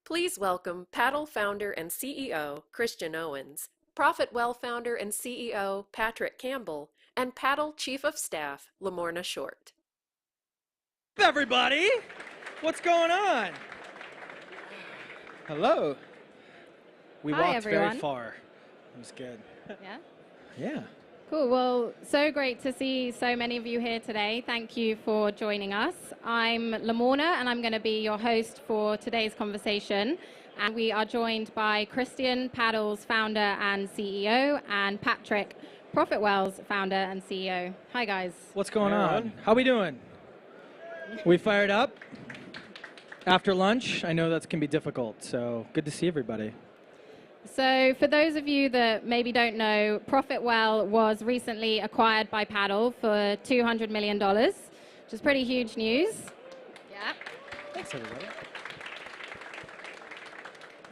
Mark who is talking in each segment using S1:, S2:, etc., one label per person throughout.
S1: Please welcome Paddle founder and CEO, Christian Owens, ProfitWell founder and CEO, Patrick Campbell, and Paddle Chief of Staff, Lamorna Short.
S2: Everybody, what's going on? Hello. We
S3: Hi,
S2: walked
S3: everyone.
S2: very far. It was good.
S3: Yeah.
S2: Yeah.
S3: Cool. Well, so great to see so many of you here today. Thank you for joining us. I'm Lamorna, and I'm going to be your host for today's conversation. And we are joined by Christian, Paddle's founder and CEO, and Patrick, ProfitWell's founder and CEO. Hi, guys.
S2: What's going on? How we doing? We fired up? After lunch? I know that can be difficult, so good to see everybody.
S3: So for those of you that maybe don't know, ProfitWell was recently acquired by Paddle for $200 million, which is pretty huge news. Yeah.
S2: Thanks, everybody.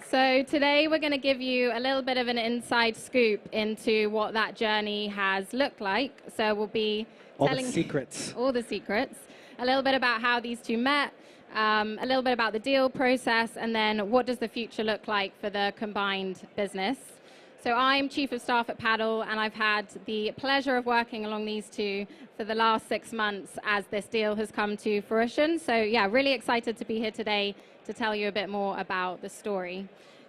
S3: So today we're going to give you a little bit of an inside scoop into what that journey has looked like. So we'll be telling
S2: all the secrets.
S3: All the secrets. A little bit about how these two met. A little bit about the deal process, and then what does the future look like for the combined business. So I'm Chief of Staff at Paddle, and I've had the pleasure of working along these two for the last 6 months as this deal has come to fruition. So yeah, really excited to be here today to tell you a bit more about the story.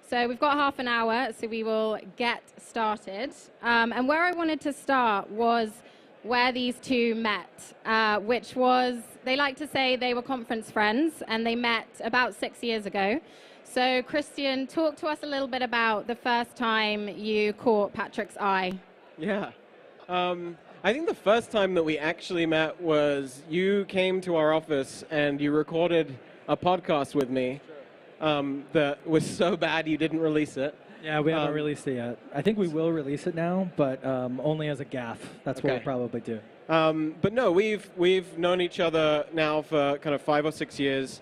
S3: So we've got half an hour, so we will get started. And where I wanted to start was where these two met, which was, they like to say they were conference friends, and they met about 6 years ago. So Christian, talk to us a little bit about the first time you caught Patrick's eye.
S4: Yeah. I think the first time that we actually met was you came to our office and you recorded a podcast with me that was so bad you didn't release it.
S2: Yeah, we haven't released it yet. I think we will release it now, but only as a gaffe. That's what we'll probably do.
S4: But no, we've known each other now for kind of 5 or 6 years.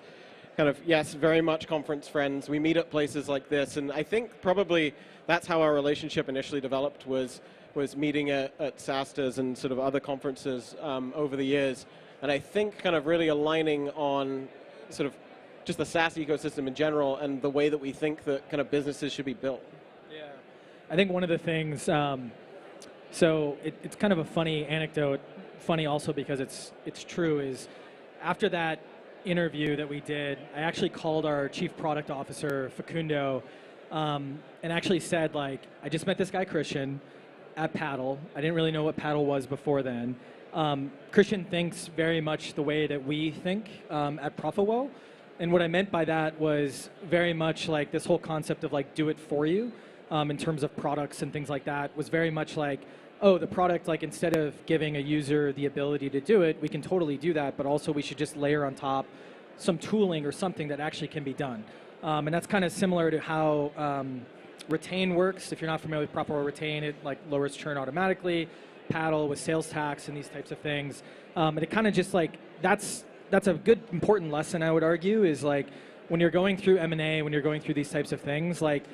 S4: Kind of, yes, very much conference friends. We meet at places like this, and I think probably that's how our relationship initially developed, was meeting at SaaStr and sort of other conferences over the years. And I think kind of really aligning on sort of just the SaaS ecosystem in general and the way that we think that kind of businesses should be built.
S2: Yeah, I think one of the things, so it's kind of a funny anecdote, funny also because it's true, is after that interview that we did, I actually called our chief product officer, Facundo, and actually said, like, I just met this guy, Christian, at Paddle. I didn't really know what Paddle was before then. Christian thinks very much the way that we think at ProfitWell. And what I meant by that was very much like this whole concept of like do it for you in terms of products and things like that was very much like, oh, the product, like instead of giving a user the ability to do it, we can totally do that, but also we should just layer on top some tooling or something that actually can be done. And that's kind of similar to how Retain works. If you're not familiar with ProfitWell Retain, it like lowers churn automatically. Paddle with sales tax and these types of things. And it kind of just like, that's a good, important lesson, I would argue, is like when you're going through M&A, when you're going through these types of things, like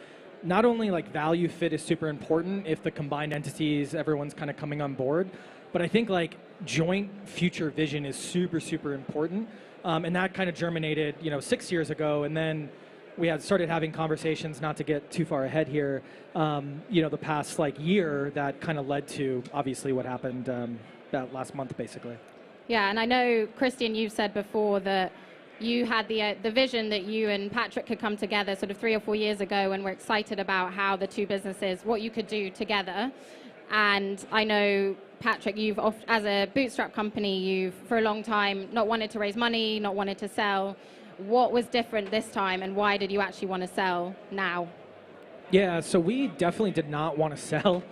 S2: not only like value fit is super important if the combined entities, everyone's kind of coming on board, but I think like joint future vision is super, super important. And that kind of germinated, 6 years ago, and then we had started having conversations, not to get too far ahead here, the past like year that kind of led to obviously what happened that last month, basically.
S3: Yeah, and I know, Christian, you've said before that you had the vision that you and Patrick could come together sort of 3 or 4 years ago, and we're excited about how the two businesses, what you could do together. And I know, Patrick, as a bootstrap company, you've for a long time not wanted to raise money, not wanted to sell. What was different this time, and why did you actually want to sell now?
S2: Yeah, so we definitely did not want to sell,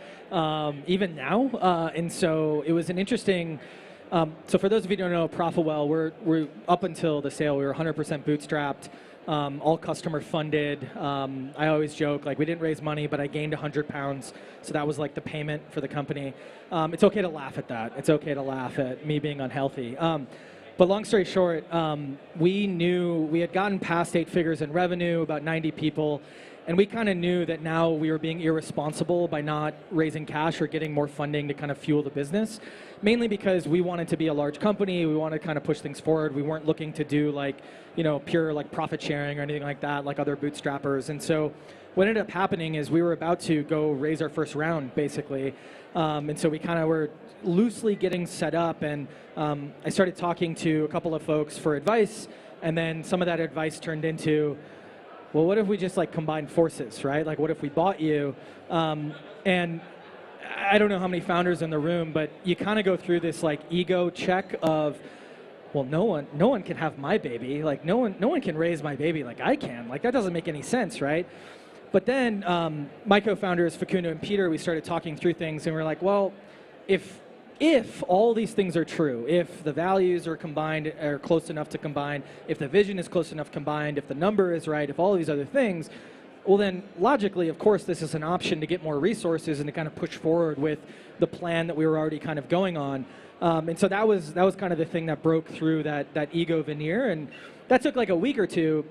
S2: even now. And so it was an interesting... so for those of you who don't know, ProfitWell, we're up until the sale, we were 100% bootstrapped, all customer funded. I always joke, like we didn't raise money, but I gained 100 pounds. So that was like the payment for the company. It's okay to laugh at that. It's okay to laugh at me being unhealthy. But long story short, we knew we had gotten past 8 figures in revenue, about 90 people. And we kind of knew that now we were being irresponsible by not raising cash or getting more funding to kind of fuel the business, mainly because we wanted to be a large company. We wanted to kind of push things forward. We weren't looking to do like, pure like profit sharing or anything like that, like other bootstrappers. And so what ended up happening is we were about to go raise our first round, basically. And so we kind of were loosely getting set up, and I started talking to a couple of folks for advice, and then some of that advice turned into, well, what if we just like combined forces, right? Like, what if we bought you? And I don't know how many founders in the room, but you kind of go through this like ego check of, well, no one can have my baby. Like, no one can raise my baby like I can. Like, that doesn't make any sense, right? But then my co-founders, Facundo and Peter, we started talking through things, and we're like, well, if all these things are true, if the values are combined, are close enough to combine, if the vision is close enough combined, if the number is right, if all of these other things, well then logically, of course, this is an option to get more resources and to kind of push forward with the plan that we were already kind of going on. And so that was kind of the thing that broke through that ego veneer, and that took like a week or two.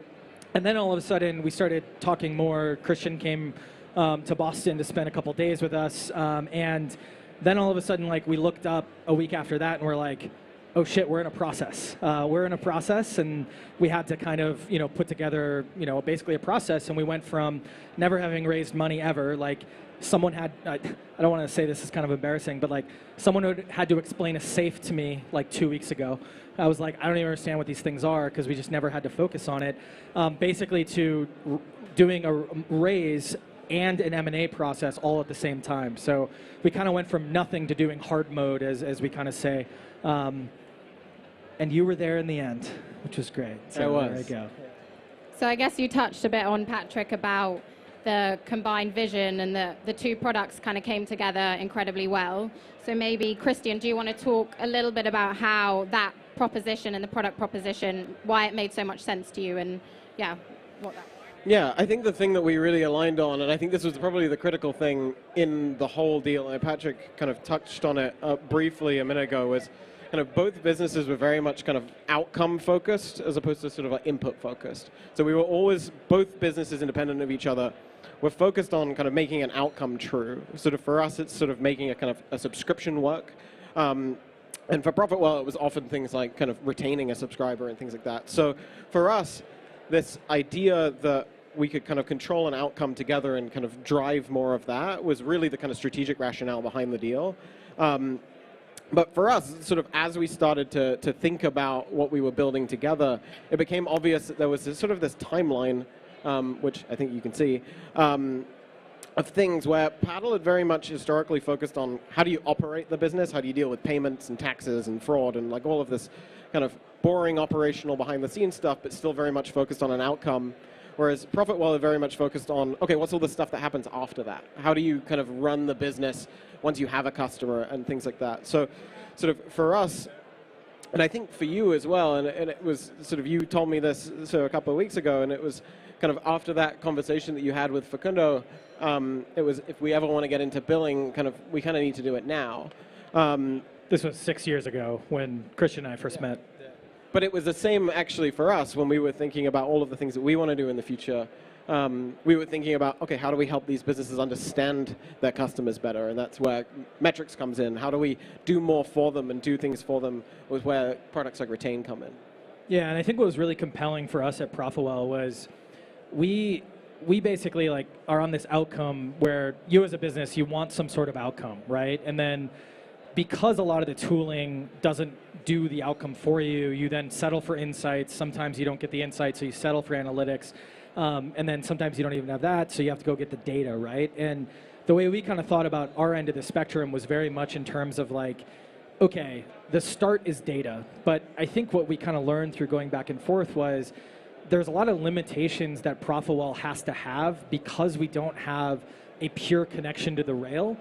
S2: And then all of a sudden we started talking more. Christian came to Boston to spend a couple days with us, and then all of a sudden, like, we looked up a week after that, and we're like, oh shit, we're in a process. We're in a process, and we had to kind of, put together, basically a process. And we went from never having raised money ever, like someone had, I don't want to say this is kind of embarrassing, but like someone had to explain a safe to me like 2 weeks ago. I was like, I don't even understand what these things are, because we just never had to focus on it. Basically to doing a raise and an M&A process all at the same time. So we kind of went from nothing to doing hard mode, as we kind of say. And you were there in the end, which was great. So
S4: I was.
S2: There you go.
S3: So I guess you touched a bit on, Patrick, about the combined vision, and the two products kind of came together incredibly well. So maybe, Christian, do you want to talk a little bit about how that proposition and the product proposition, why it made so much sense to you, and what that...
S4: Yeah, I think the thing that we really aligned on, and I think this was probably the critical thing in the whole deal, and Patrick kind of touched on it briefly a minute ago, was kind of both businesses were very much kind of outcome focused as opposed to sort of input focused. So we were always, both businesses independent of each other, were focused on kind of making an outcome true. Sort of for us, it's sort of making a kind of a subscription work. And for ProfitWell, it was often things like kind of retaining a subscriber and things like that. So for us, this idea that we could kind of control an outcome together and kind of drive more of that was really the kind of strategic rationale behind the deal. But for us, sort of as we started to think about what we were building together, it became obvious that there was this timeline, which I think you can see, of things where Paddle had very much historically focused on how do you operate the business, how do you deal with payments and taxes and fraud and like all of this kind of boring operational behind the scenes stuff, but still very much focused on an outcome. Whereas ProfitWell are very much focused on, okay, what's all the stuff that happens after that? How do you kind of run the business once you have a customer and things like that? So sort of for us, and I think for you as well, and it was sort of, you told me this a couple of weeks ago, and it was kind of after that conversation that you had with Facundo, it was, if we ever want to get into billing, we kind of need to do it now.
S2: This was 6 years ago when Christian and I first met.
S4: But it was the same actually for us when we were thinking about all of the things that we want to do in the future. We were thinking about, okay, how do we help these businesses understand their customers better? And that's where metrics comes in. How do we do more for them and do things for them, was where products like Retain come in.
S2: Yeah, and I think what was really compelling for us at ProfitWell was we basically like are on this outcome where you as a business, you want some sort of outcome, right? And then because a lot of the tooling doesn't do the outcome for you, you then settle for insights. Sometimes you don't get the insights, so you settle for analytics. And then sometimes you don't even have that, so you have to go get the data, right? And the way we kind of thought about our end of the spectrum was very much in terms of like, okay, the start is data. But I think what we kind of learned through going back and forth was there's a lot of limitations that ProfitWell has to have because we don't have a pure connection to the rail.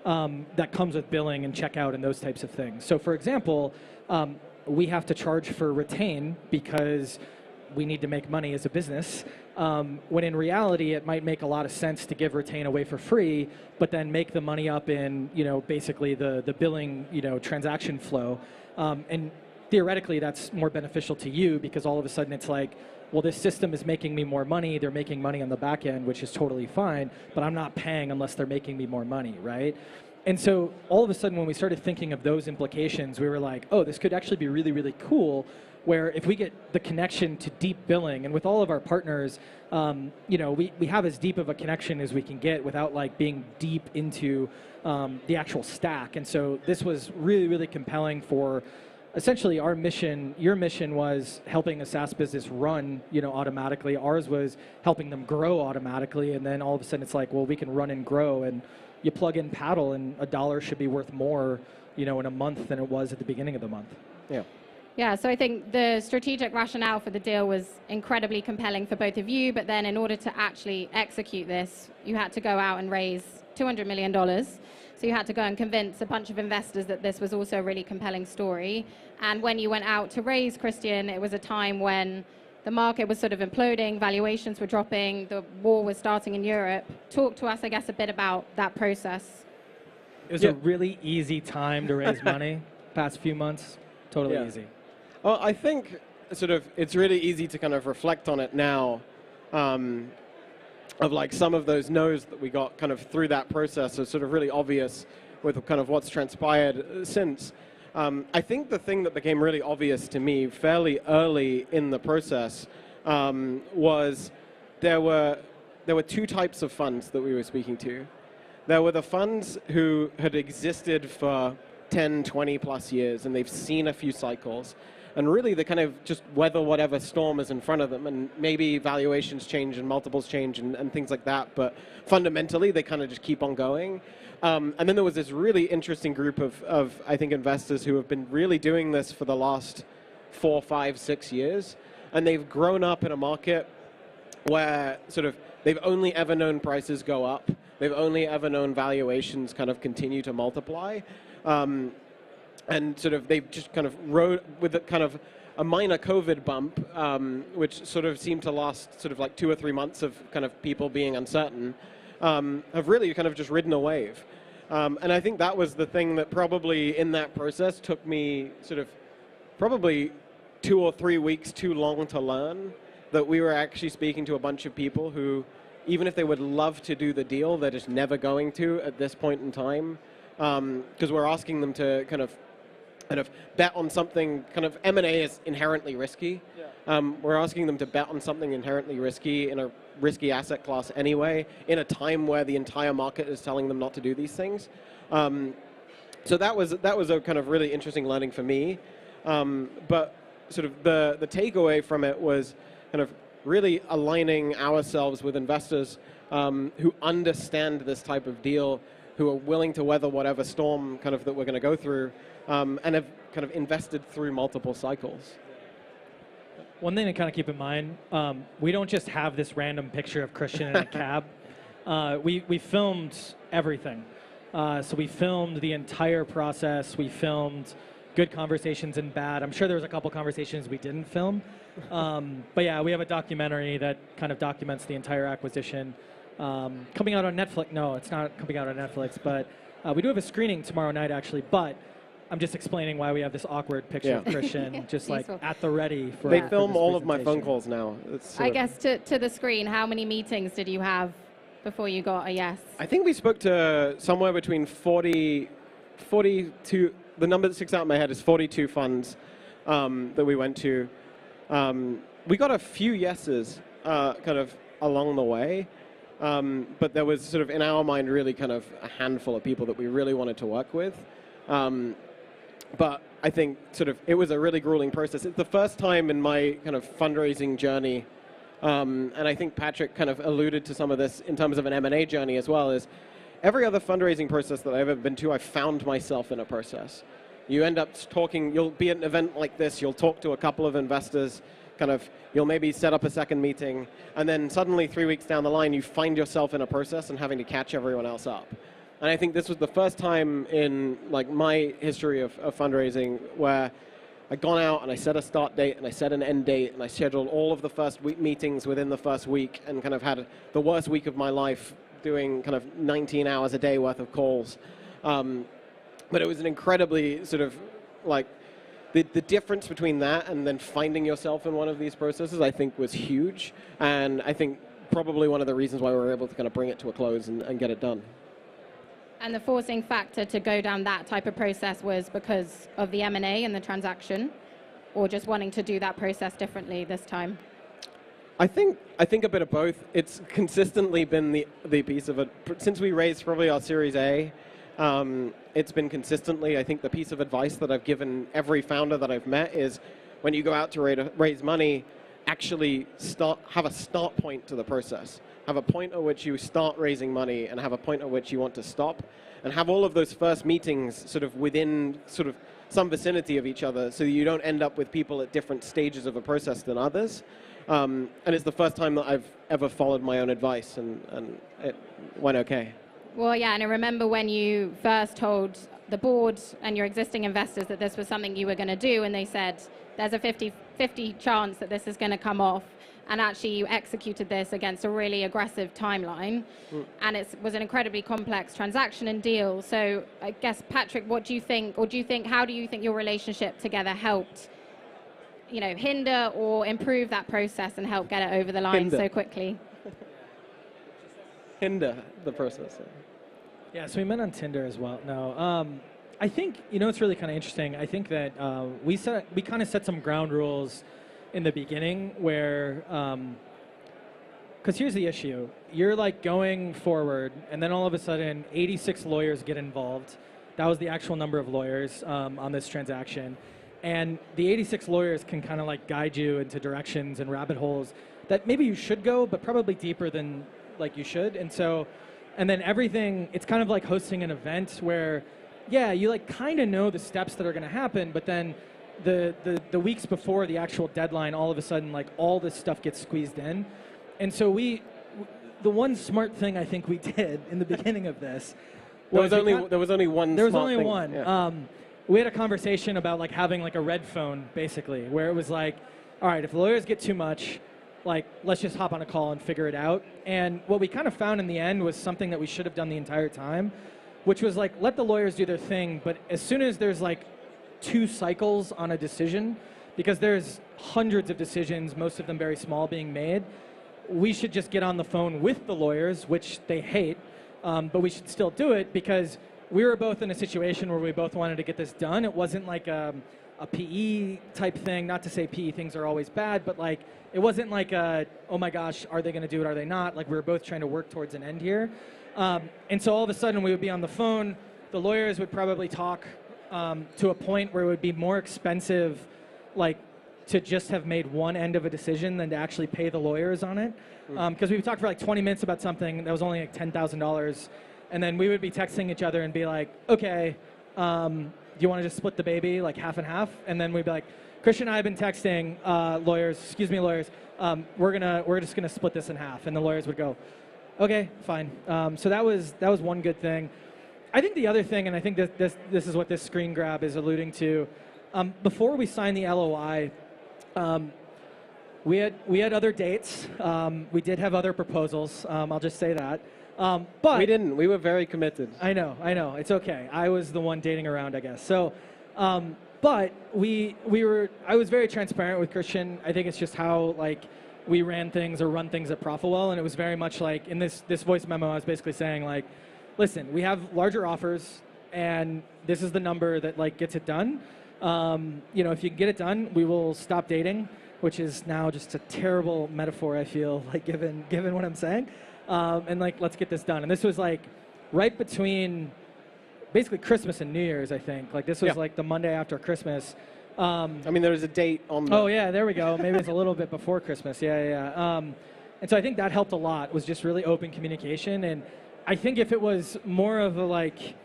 S2: That comes with billing and checkout and those types of things. So for example, we have to charge for Retain because we need to make money as a business, when in reality it might make a lot of sense to give Retain away for free, but then make the money up in basically the billing transaction flow. And theoretically that's more beneficial to you because all of a sudden it's like, well, this system is making me more money. They're making money on the back end, which is totally fine, but I'm not paying unless they're making me more money, right? And so all of a sudden, when we started thinking of those implications, we were like, oh, this could actually be really, really cool, where if we get the connection to deep billing, and with all of our partners, we have as deep of a connection as we can get without like being deep into the actual stack. And so this was really, really compelling for essentially our mission. Your mission was helping a SaaS business run, automatically. Ours was helping them grow automatically. And then all of a sudden it's like, well, we can run and grow, and you plug in Paddle and $1 should be worth more, in a month than it was at the beginning of the month.
S4: Yeah.
S3: Yeah, so I think the strategic rationale for the deal was incredibly compelling for both of you, but then in order to actually execute this, you had to go out and raise $200 million. So you had to go and convince a bunch of investors that this was also a really compelling story. And when you went out to raise, Christian, it was a time when the market was sort of imploding, valuations were dropping, the war was starting in Europe. Talk to us, I guess, a bit about that process.
S2: It was a really easy time to raise money, past few months, totally easy.
S4: Well, I think it's really easy to kind of reflect on it now, of like some of those no's that we got kind of through that process are sort of really obvious with kind of what's transpired since. I think the thing that became really obvious to me fairly early in the process was there were two types of funds that we were speaking to. There were the funds who had existed for 10, 20 plus years, and they've seen a few cycles. And really, they kind of just weather whatever storm is in front of them. And maybe valuations change and multiples change and things like that. But fundamentally, they kind of just keep on going. And then there was this really interesting group of, I think, investors who have been really doing this for the last 4, 5, 6 years. And they've grown up in a market where they've only ever known prices go up. They've only ever known valuations kind of continue to multiply. And they've just kind of rode with a kind of a minor COVID bump, which seemed to last like 2 or 3 months of kind of people being uncertain, have really kind of just ridden a wave. And I think that was the thing that probably in that process took me probably 2 or 3 weeks too long to learn that we were actually speaking to a bunch of people who, even if they would love to do the deal, they're just never going to at this point in time, because we're asking them to kind of bet on something. Kind of M&A is inherently risky. Yeah. We're asking them to bet on something inherently risky in a risky asset class anyway, in a time where the entire market is telling them not to do these things. So that was a kind of really interesting learning for me. But the takeaway from it was kind of really aligning ourselves with investors who understand this type of deal, who are willing to weather whatever storm kind of that we're going to go through, and have kind of invested through multiple cycles.
S2: One thing to kind of keep in mind, we don't just have this random picture of Christian in a cab. We filmed everything. So we filmed the entire process. We filmed good conversations and bad. I'm sure there was a couple conversations we didn't film. But yeah, we have a documentary that kind of documents the entire acquisition. Coming out on Netflix. No, it's not coming out on Netflix, but we do have a screening tomorrow night, actually. But I'm just explaining why we have this awkward picture of Christian, just like at the ready for.
S4: They film all of my phone calls now.
S3: I guess to the screen, how many meetings did you have before you got a yes?
S4: I think we spoke to somewhere between 42. The number that sticks out in my head is 42 funds that we went to. We got a few yeses kind of along the way. But there was in our mind really kind of a handful of people that we really wanted to work with. But I think it was a really grueling process. It's the first time in my kind of fundraising journey, and I think Patrick kind of alluded to some of this in terms of an M&A journey as well, is every other fundraising process that I've ever been to, I found myself in a process. You end up talking, you'll be at an event like this, you'll talk to a couple of investors, you'll maybe set up a second meeting, and then suddenly 3 weeks down the line, you find yourself in a process and having to catch everyone else up. And I think this was the first time in my history of fundraising where I'd gone out and I set a start date and I set an end date and I scheduled all of the first week meetings within the first week and kind of had the worst week of my life doing kind of 19 hours a day worth of calls. But it was an incredibly the difference between that and then finding yourself in one of these processes, I think, was huge. And I think probably one of the reasons why we were able to kind of bring it to a close and get it done.
S3: And the forcing factor to go down that type of process was because of the M&A and the transaction, or just wanting to do that process differently this time?
S4: I think a bit of both. It's consistently been the piece of it since we raised probably our Series A. It's been consistently, I think, the piece of advice that I've given every founder that I've met is when you go out to raise money, actually have a start point to the process. Have a point at which you start raising money and have a point at which you want to stop, and have all of those first meetings sort of within sort of some vicinity of each other so you don't end up with people at different stages of a process than others. And it's the first time that I've ever followed my own advice, and it went okay.
S3: Well, yeah, and I remember when you first told the board and your existing investors that this was something you were going to do, and they said, there's a 50-50 chance that this is going to come off, and actually you executed this against a really aggressive timeline, and it was an incredibly complex transaction and deal. So I guess, Patrick, what do you think, or how do you think your relationship together helped hinder or improve that process and help get it over the line so quickly?
S4: Hinder the process.
S2: Yeah, so we met on Tinder as well. No, I think, it's really kind of interesting. I think that we kind of set some ground rules in the beginning where, because here's the issue. You're like going forward, and then all of a sudden 86 lawyers get involved. That was the actual number of lawyers on this transaction. And the 86 lawyers can kind of like guide you into directions and rabbit holes that maybe you should go, but probably deeper than like you should. And then everything, it's kind of like hosting an event where, yeah, you like kind of know the steps that are going to happen, but then the weeks before the actual deadline, all of a sudden, like all this stuff gets squeezed in. And so the one smart thing I think we did in the beginning of this was
S4: there was only one.
S2: There was only
S4: thing.
S2: one.
S4: Yeah.
S2: We had a conversation about like having like a red phone, basically, where it was like, all right, if the lawyers get too much, like, let's just hop on a call and figure it out. And what we kind of found in the end was something that we should have done the entire time, which was like, let the lawyers do their thing, but as soon as there's like 2 cycles on a decision, because there's hundreds of decisions, most of them very small, being made, we should just get on the phone with the lawyers, which they hate, but we should still do it because we were both in a situation where we both wanted to get this done. It wasn't like a PE type thing, not to say PE things are always bad, but like it wasn't like oh my gosh, are they going to do it, are they not? Like we were both trying to work towards an end here. And so all of a sudden we would be on the phone, the lawyers would probably talk to a point where it would be more expensive like to just have made one end of a decision than to actually pay the lawyers on it. Because we would talk for like 20 minutes about something that was only like $10,000, and then we would be texting each other and be like, okay, do you want to just split the baby like half and half? And then we'd be like, Christian and I have been texting lawyers, we're just gonna split this in half. And the lawyers would go, okay, fine. So that was one good thing. I think the other thing, and I think this is what this screen grab is alluding to, before we signed the LOI, we had other dates. We did have other proposals. I'll just say that. But
S4: we didn't. We were very committed.
S2: I know. It's okay. I was the one dating around, I guess. So, but I was very transparent with Christian. I think it's just how like we ran things or run things at ProfitWell, and it was very much like in this voice memo, I was basically saying like, listen, we have larger offers, and this is the number that like gets it done. If you can get it done, we will stop dating, which is now just a terrible metaphor, I feel, like given what I'm saying. And like, let's get this done. And this was like right between basically Christmas and New Year's, I think. Like this was like the Monday after Christmas.
S4: I mean, there was a date on the...
S2: Oh yeah, there we go. Maybe it's a little bit before Christmas. Yeah. And so I think that helped a lot, was just really open communication. And I think if it was more of a like,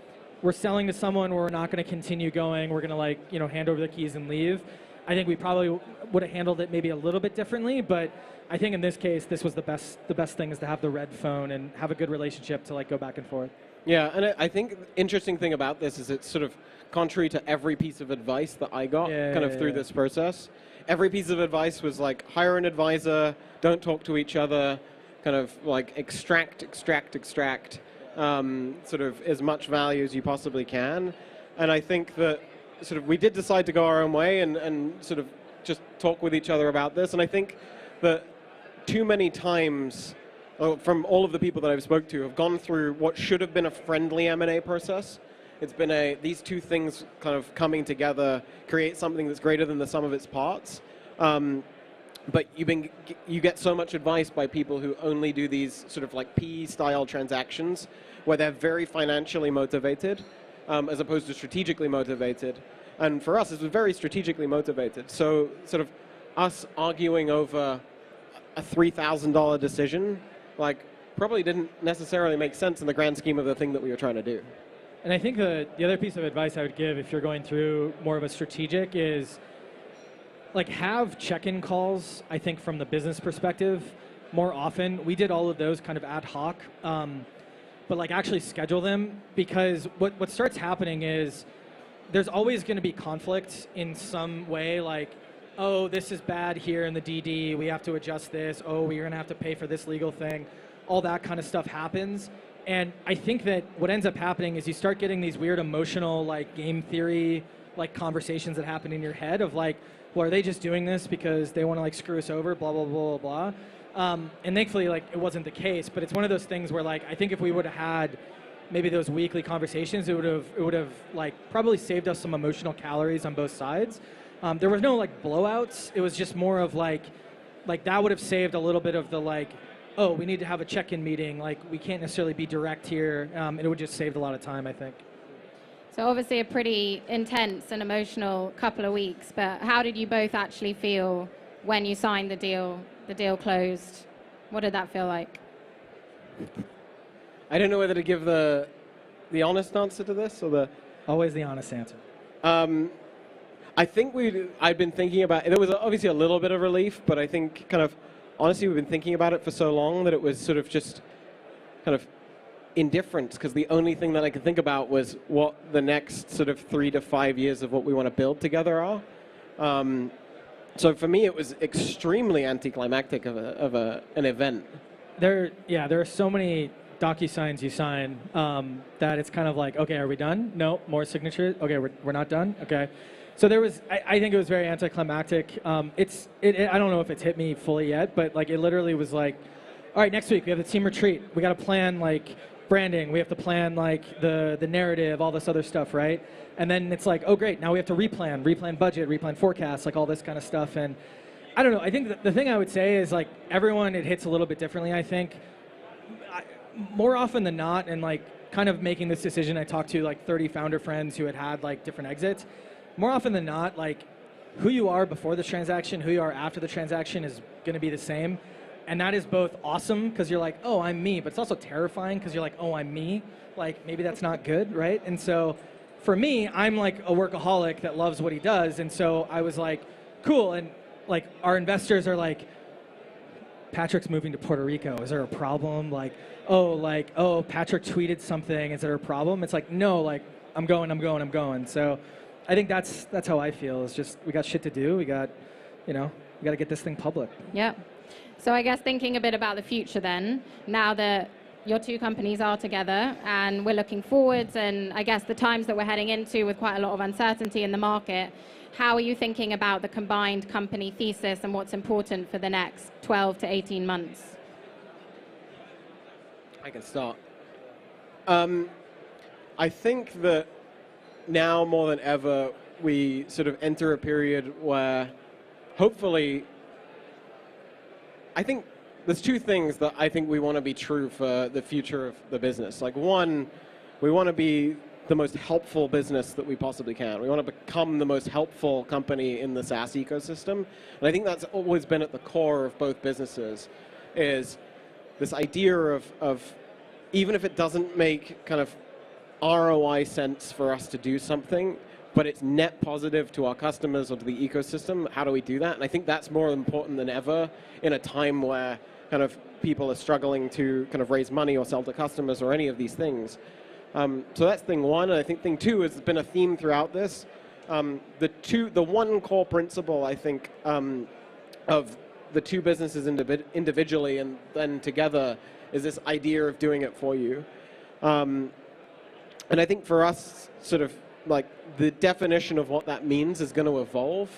S2: we're selling to someone, we're not going to continue going, we're going to like, hand over the keys and leave, I think we probably would have handled it maybe a little bit differently. But I think in this case, this was the best thing is to have the red phone and have a good relationship to like go back and forth.
S4: Yeah, and I think the interesting thing about this is it's sort of contrary to every piece of advice that I got through this process. Every piece of advice was like, hire an advisor, don't talk to each other, kind of like extract sort of as much value as you possibly can. And I think that we did decide to go our own way and sort of just talk with each other about this. And I think that too many times, from all of the people that I've spoke to, have gone through what should have been a friendly M&A process. It's been these two things kind of coming together create something that's greater than the sum of its parts. But you get so much advice by people who only do these sort of like PE-style transactions where they're very financially motivated as opposed to strategically motivated. And for us, it was very strategically motivated. So sort of us arguing over a $3,000 decision, like, probably didn't necessarily make sense in the grand scheme of the thing that we were trying to do.
S2: And I think the other piece of advice I would give if you're going through more of a strategic is, like, have check-in calls, I think, from the business perspective more often. We did all of those kind of ad hoc, but like actually schedule them, because what starts happening is there's always going to be conflict in some way, like, oh, this is bad here in the DD, we have to adjust this, oh, we're going to have to pay for this legal thing. All that kind of stuff happens. And I think that what ends up happening is you start getting these weird emotional, like, game theory, like, conversations that happen in your head of like, well, are they just doing this because they want to like screw us over, blah, blah, blah, blah, blah. And thankfully, like, it wasn't the case, but it's one of those things where, like, I think if we would have had maybe those weekly conversations, it would have like probably saved us some emotional calories on both sides. There was no like blowouts. It was just more of like that would have saved a little bit of the like, oh, we need to have a check-in meeting. Like, we can't necessarily be direct here. It would just saved a lot of time, I think.
S3: So obviously a pretty intense and emotional couple of weeks, but how did you both actually feel when you signed the deal closed? What did that feel like?
S4: I don't know whether to give the honest answer to this or the...
S2: Always the honest answer.
S4: I think I'd been thinking about it. There was obviously a little bit of relief, but I think kind of, honestly, we've been thinking about it for so long that it was sort of just kind of indifference, because the only thing that I could think about was what the next sort of 3 to 5 years of what we want to build together are. So for me, it was extremely anticlimactic of an event.
S2: There are so many DocuSigns you sign that it's kind of like, okay, are we done? No, more signatures. Okay, we're not done. Okay, so there was. I think it was very anticlimactic. I don't know if it's hit me fully yet, but like it literally was like, all right, next week we have the team retreat. We got to plan like branding. We have to plan like the narrative, all this other stuff, right? And then it's like, oh great, now we have to replan budget, replan forecast, like all this kind of stuff. And I don't know. I think the thing I would say is like everyone, it hits a little bit differently. I think more often than not, and like kind of making this decision, I talked to like 30 founder friends who had like different exits. More often than not, like who you are before the transaction, who you are after the transaction is going to be the same. And that is both awesome because you're like, oh, I'm me, but it's also terrifying because you're like, oh, I'm me. Like maybe that's not good, right? And so for me, I'm like a workaholic that loves what he does. And so I was like, cool. And like our investors are like, Patrick's moving to Puerto Rico. Is there a problem? Like, oh, Patrick tweeted something. Is there a problem? It's like, no, like I'm going. So I think that's how I feel. It's just we got shit to do. We got to get this thing public.
S3: Yeah. So I guess thinking a bit about the future then, now that your two companies are together and we're looking forwards, and I guess the times that we're heading into with quite a lot of uncertainty in the market, how are you thinking about the combined company thesis and what's important for the next 12 to 18 months?
S4: I can start. I think that now more than ever, we sort of enter a period where hopefully, I think there's two things that I think we want to be true for the future of the business. Like one, we want to be the most helpful business that we possibly can. We want to become the most helpful company in the SaaS ecosystem. And I think that's always been at the core of both businesses, is this idea of even if it doesn't make kind of ROI sense for us to do something, but it's net positive to our customers or to the ecosystem, how do we do that? And I think that's more important than ever in a time where kind of people are struggling to kind of raise money or sell to customers or any of these things. So that's thing one. And I think thing two has been a theme throughout this. The one core principle, I think, of the two businesses individually and then together is this idea of doing it for you. And I think for us, sort of like the definition of what that means is going to evolve,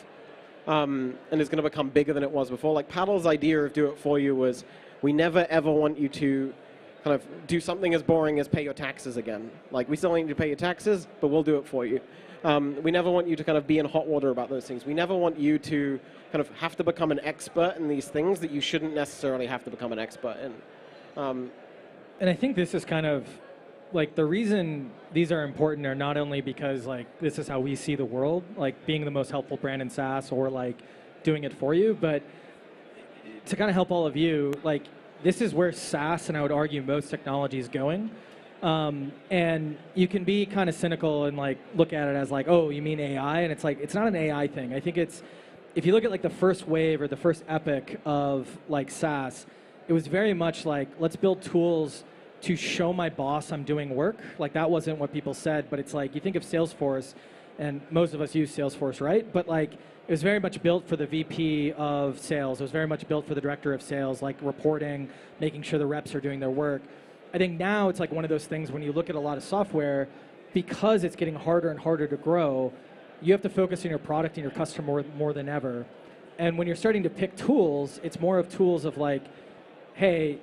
S4: and it's going to become bigger than it was before. Like Paddle's idea of do it for you was, we never ever want you to kind of do something as boring as pay your taxes again. Like, we still want you to pay your taxes, but we'll do it for you. We never want you to kind of be in hot water about those things. We never want you to kind of have to become an expert in these things that you shouldn't necessarily have to become an expert in.
S2: And I think this is kind of, like, the reason these are important are not only because, like, this is how we see the world, like being the most helpful brand in SaaS or like doing it for you, but to kind of help all of you, like, this is where SaaS, and I would argue most technology, is going. And you can be kind of cynical and like look at it as like, oh, you mean AI? And it's like, it's not an AI thing. I think it's, if you look at like the first wave or the first epic of like SaaS, it was very much like, let's build tools to show my boss I'm doing work. Like, that wasn't what people said, but it's like, you think of Salesforce, and most of us use Salesforce, right? But like, it was very much built for the VP of sales. It was very much built for the director of sales, like reporting, making sure the reps are doing their work. I think now it's like one of those things when you look at a lot of software, because it's getting harder and harder to grow, you have to focus on your product and your customer more than ever. And when you're starting to pick tools, it's more of tools of like, hey,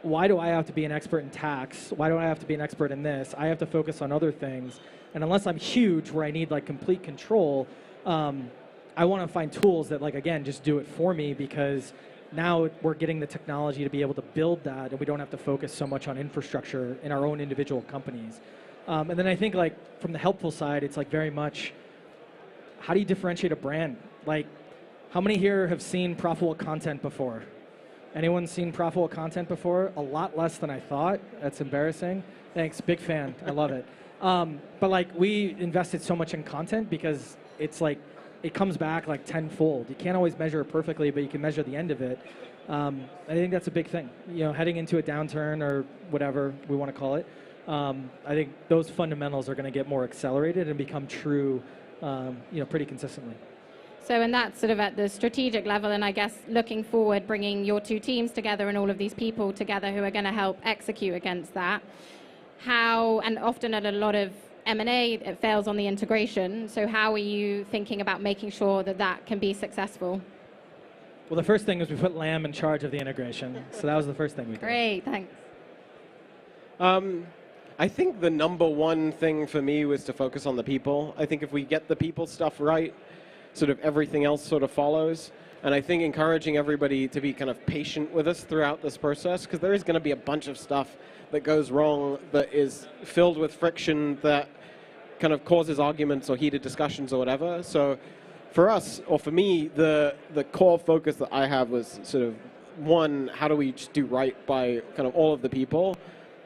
S2: why do I have to be an expert in tax? Why do I have to be an expert in this? I have to focus on other things. And unless I'm huge where I need like complete control, I want to find tools that, like, again, just do it for me, because now we're getting the technology to be able to build that, and we don't have to focus so much on infrastructure in our own individual companies. And then I think, like, from the helpful side, it's like very much, how do you differentiate a brand? Like, how many here have seen ProfitWell content before? Anyone seen ProfitWell content before? A lot less than I thought. That's embarrassing. Thanks, big fan. I love it. But like, we invested so much in content because it's like, it comes back like tenfold. You can't always measure it perfectly, but you can measure the end of it. I think that's a big thing. You know, heading into a downturn or whatever we want to call it, I think those fundamentals are going to get more accelerated and become true, you know, pretty consistently.
S3: So, and that's sort of at the strategic level, and I guess looking forward, bringing your two teams together and all of these people together who are going to help execute against that. How, and often at a lot of M&A, it fails on the integration. So how are you thinking about making sure that that can be successful?
S2: Well, the first thing is we put Lam in charge of the integration. So that was the first thing we did.
S3: Great, thanks.
S4: I think the number one thing for me was to focus on the people. I think if we get the people stuff right, sort of everything else sort of follows. And I think encouraging everybody to be kind of patient with us throughout this process, because there is going to be a bunch of stuff that goes wrong that is filled with friction that kind of causes arguments or heated discussions or whatever. So for us, or for me, the core focus that I have was sort of, one, how do we just do right by kind of all of the people?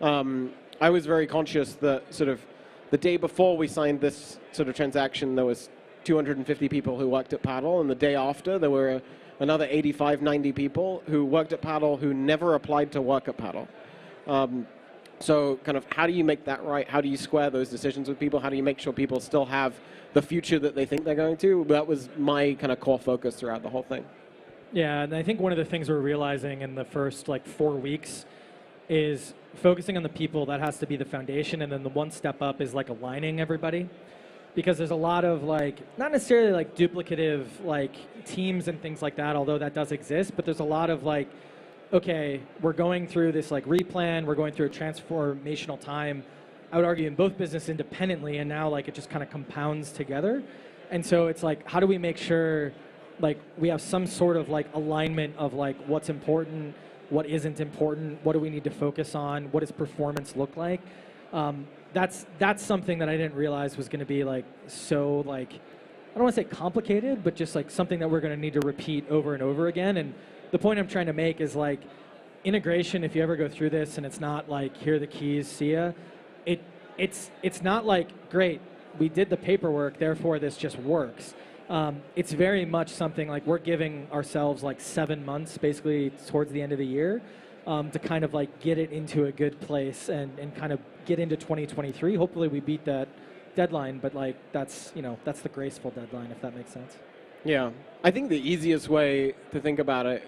S4: I was very conscious that sort of the day before we signed this sort of transaction, there was 250 people who worked at Paddle, and the day after there were another 85, 90 people who worked at Paddle who never applied to work at Paddle. So kind of, how do you make that right? How do you square those decisions with people? How do you make sure people still have the future that they think they're going to? That was my kind of core focus throughout the whole thing.
S2: Yeah, and I think one of the things we're realizing in the first like 4 weeks is focusing on the people. That has to be the foundation, and then the one step up is like aligning everybody. Because there's a lot of like, not necessarily like duplicative like teams and things like that, although that does exist, but there's a lot of like, okay, we're going through this like replan, we're going through a transformational time, I would argue in both business independently, and now like it just kind of compounds together. And so it's like, how do we make sure like we have some sort of like alignment of like what's important, what isn't important, what do we need to focus on, what does performance look like? That's something that I didn't realize was going to be like so like, I don't want to say complicated, but just like something that we're going to need to repeat over and over again. And the point I'm trying to make is like integration, if you ever go through this and it's not like, here are the keys, see ya, it's not like, great, we did the paperwork, therefore this just works. It's very much something like we're giving ourselves like 7 months basically towards the end of the year to kind of like get it into a good place and kind of get into 2023. Hopefully we beat that deadline, but like that's the graceful deadline, if that makes sense.
S4: Yeah, I think the easiest way to think about it,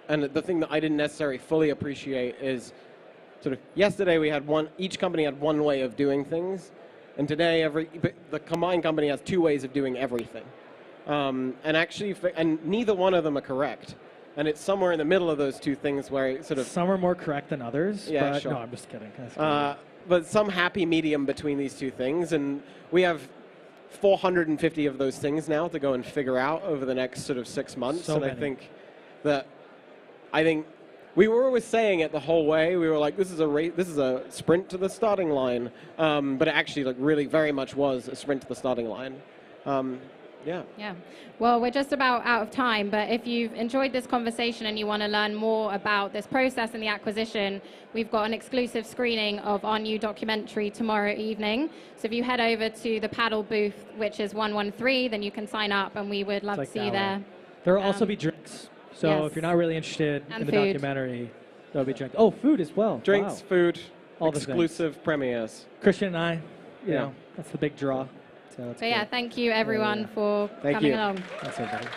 S4: and the thing that I didn't necessarily fully appreciate, is sort of yesterday we had each company had one way of doing things, And today, the combined company has 2 ways of doing everything. And actually, and neither one of them are correct. And it's somewhere in the middle of those 2 things where it sort of...
S2: Some are more correct than others.
S4: Yeah,
S2: but
S4: sure.
S2: No, I'm just kidding.
S4: But some happy medium between these 2 things. And we have 450 of those things now to go and figure out over the next sort of 6 months.
S2: So
S4: and
S2: many.
S4: I think we were always saying it the whole way. We were like, this is a sprint to the starting line. But it actually like really very much was a sprint to the starting line. Yeah.
S3: Yeah. Well, we're just about out of time, but if you've enjoyed this conversation and you want to learn more about this process and the acquisition, we've got an exclusive screening of our new documentary tomorrow evening. So if you head over to the Paddle booth, which is 113, then you can sign up, and we would love to see you there.
S2: There will also be drinks. So
S3: yes.
S2: if you're not really interested
S3: And
S2: in the
S3: food.
S2: documentary, there'll be drinks. Oh, food as well.
S4: Drinks,
S2: Wow.
S4: food,
S2: All the
S4: exclusive premieres.
S2: Christian and I, you
S4: Yeah.
S2: know, that's the big draw. So
S3: So yeah, thank you everyone for
S4: Thank
S3: coming
S4: you.
S3: along.
S2: Thanks, everybody.